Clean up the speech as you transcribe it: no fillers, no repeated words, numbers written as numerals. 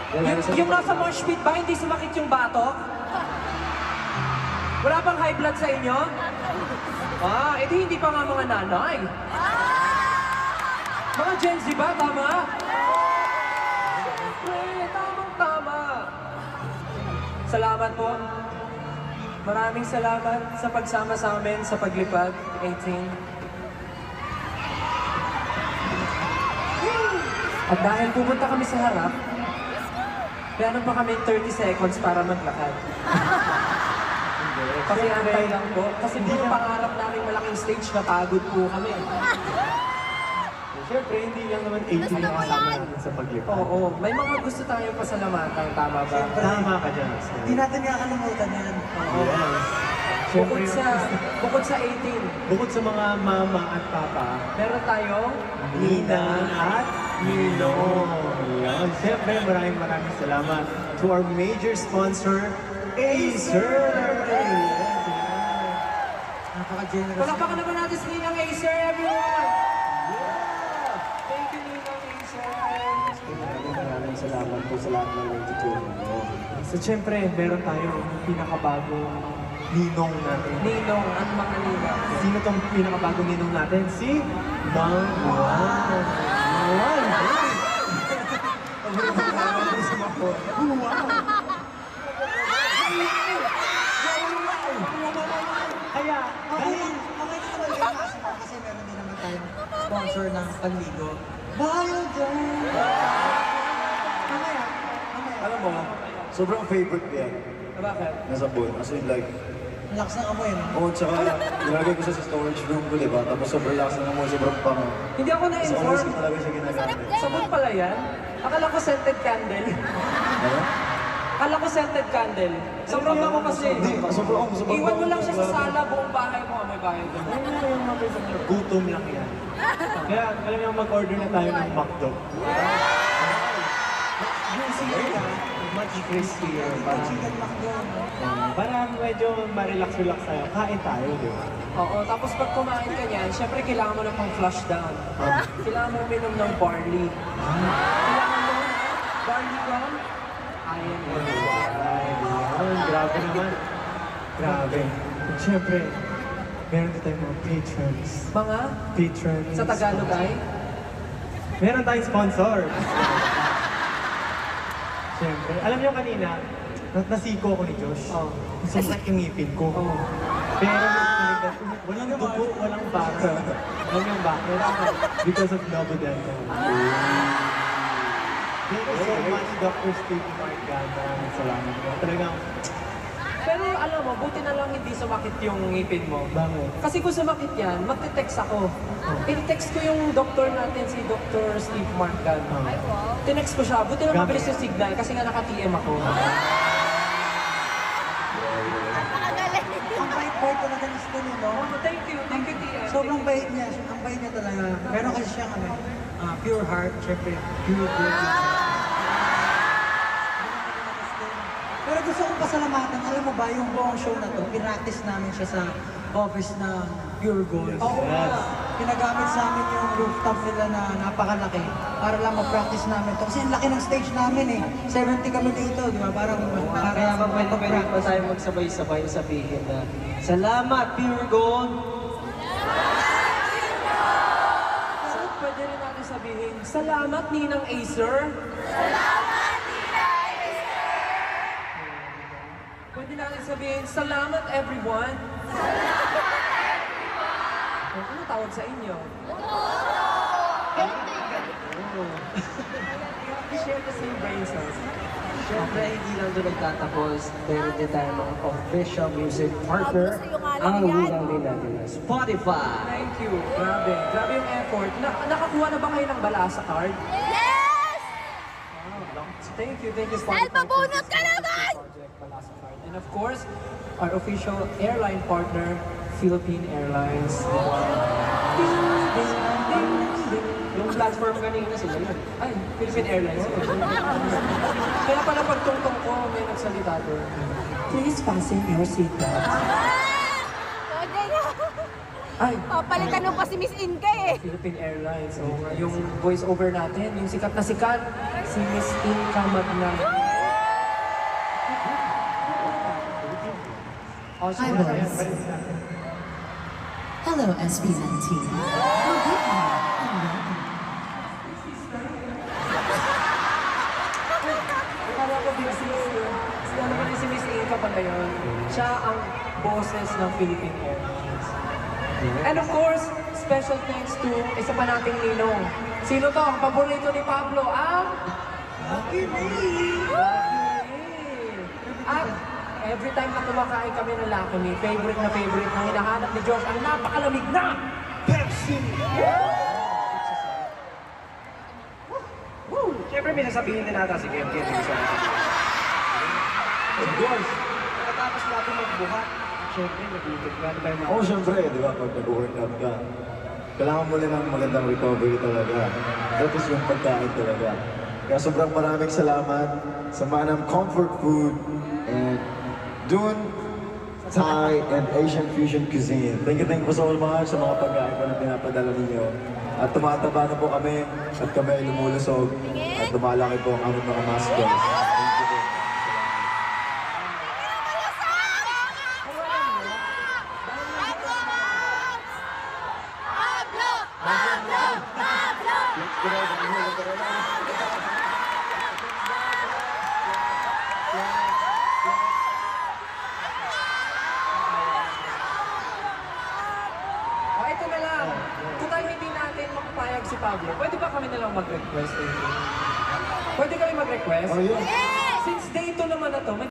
Yung nasa mosh pit ba, hindi sumakit yung batok? Wala bang high blood sa inyo? Edi hindi pa nga mga nanay. Mga Gen Z ba, tama? Siyempre, tamang-tama. Salamat po. Maraming salamat sa pagsama sa amin sa paglipad, 18. At dahil pupunta kami sa harap, meron pa kami 30 seconds para maglakad. Kasi antay lang po. Kasi puro pangarap namin malaking stage, napagod po kami. Siyempre, hindi lang naman 18 yung kasama natin sa paglipad. Oo, may mga gusto tayong pasalamatan, tama ba? Tama ka dyan. Hindi natin kakalimutan yan. Yes. Siyempre, Bukod sa 18, bukod sa mga mama at papa, meron tayong Nina at Nino. Yan. Siyempre, maraming salamat to our major sponsor, Acer! Napaka-generous. Palakpakan naman natin si Ninang Acer, everyone! Thank you, Ninang Acer! Maraming salamat po sa lahat ng nagtutulong mo. So, siyempre, meron tayong pinakabagong ninong natin. Ninong, ang mga ninang. Sino tong pinakabagong ninong natin? Si Mang Juan. Juan! Kaya, dahil Okay na naman yung kasi meron din naman tayong sponsor ng panligo. Bayo dyan! Mamaya. Alam mo, sobrang favorite ko yan. Bakit? Nasa buwan. As in like, Lakas ng amoy, no? oo, tsaka nilagay ko siya sa storage room ko, diba? Tapos sobrang lakas ng amoy, sobrang pang. Hindi ako Sa always na-inform. ko talaga siya ginagamit. Sabon pala yan? Akala ko scented candle. Ano? Akala ko scented candle. Sobrang bango kasi. Hindi, sobrang Iwan mo lang siya sa sobrang- sala, buong bahay mo, may bahay doon. ayun na yung mga person na gutom lang yan. Kaya, alam niyo, mag-order na tayo ng McDo. Yung siya, much crispier. Chicken McDo, no? Para medyo ma-relax-relax tayo. Kain tayo, di ba? Oo, tapos pag kumain ka niyan, syempre kailangan mo na pang flush down. Kailangan mo minom ng barley. Kailangan mo barley gum? Ayan mo. Ayun, grabe naman. Grabe. At syempre, meron din tayong mga patrons. Mga Patrons. sa Tagalog ay? Meron tayong sponsor. Syempre, alam niyo kanina, nasiko ako ni Josh. Oo. Sumakit yung ngipin ko. Oo. Pero walang dugo, walang baka. Alam niyo bakit? Because of Novodental. Thank you so much, Dr. Steve Margan. Maraming salamat po. Talagang, Pero alam mo, buti na lang hindi sumakit yung ngipin mo. bakit? Kasi kung sumakit yan, magte-text ako. In-text ko yung doktor natin, si Dr. Steve Marcan. Tinext ko siya, buti na mabilis yung signal kasi nga naka-TM ako. Ang bait-bait talaga ni Steve, no? Thank you, TM. Sobrang bait niya. Ang bait niya talaga. Meron kasi siyang pure heart, syempre, pure good. Pero gusto kong pasalamatan, alam mo ba, yung buong show na to, pinractice namin siya sa office ng Pure Gold. Oo nga. Pinagamit sa amin yung rooftop nila na napakalaki para lang ma-practice namin to. Kasi ang laki ng stage namin eh. 70 kami dito, di ba? Parang Kaya pwede pa tayo magsabay-sabay sabihin na salamat, Pure Gold! So, pwede rin natin sabihin, salamat, Ninang Acer! Pwede natin sabihin, salamat, everyone! Ano tawag sa inyo? We share the same brain cells. Siyempre, hindi lang doon nagtatapos. Meron din tayo mga official music partner. Ang wilang din natin na Spotify. Thank you. Grabe. Grabe yung effort. Nakakuha na ba kayo ng balasa card? Yes! Thank you. Thank you, Dahil pabunot ka naman! Project Balasa Card. And of course, our official airline partner, Philippine Airlines. Ding, ding, ding, ding. Yung platform kanina sila yun. Ay, Philippine Airlines. Kaya pala pagtungtong ko, may nagsalita doon. Please fasten your seatbelt. Pwede na. Ay, Papalitan mo pa si Miss Inka eh. Philippine Airlines. So, yung voice over natin, yung sikat na sikat, si Miss Inka Magna. Oh, Hi, sure. boys. Hello, SB19. Akala ko busy. Ano ba rin si Miss Inka pala yun? Siya ang boses ng Philippine Airlines. And of course, special thanks to isa pa nating ninong. Sino to? Ang paborito ni Pablo, ang... Lucky Me! At every time na kumakain kami ng Lucky Me, favorite na hinahanap ni Josh, ang napakalamig na Pepsi! Siyempre, may sasabihin din nata si Kem Kem. Of course. Pagkatapos natin magbuhat, siyempre, nag-iikot ka. Ano tayo mga... Oo, syempre, di ba, pag nag-workout ka, kailangan mo lang ng magandang recovery talaga. That is yung pagkain talaga. Kaya sobrang maraming salamat sa Manam Comfort Food and Dune Thai and Asian Fusion Cuisine. Thank you so much sa mga pagkain ko na pinapadala ninyo. At tumataba na po kami at kami ay lumulusog at lumalaki po ang aming mga mascots. Thank you po. O, ito na lang. Kung tayo hindi natin makapayag si Pablo, pwede ba kami na lang mag-request? Pwede kami mag-request? Oh, yeah. Since day 2 naman na to, may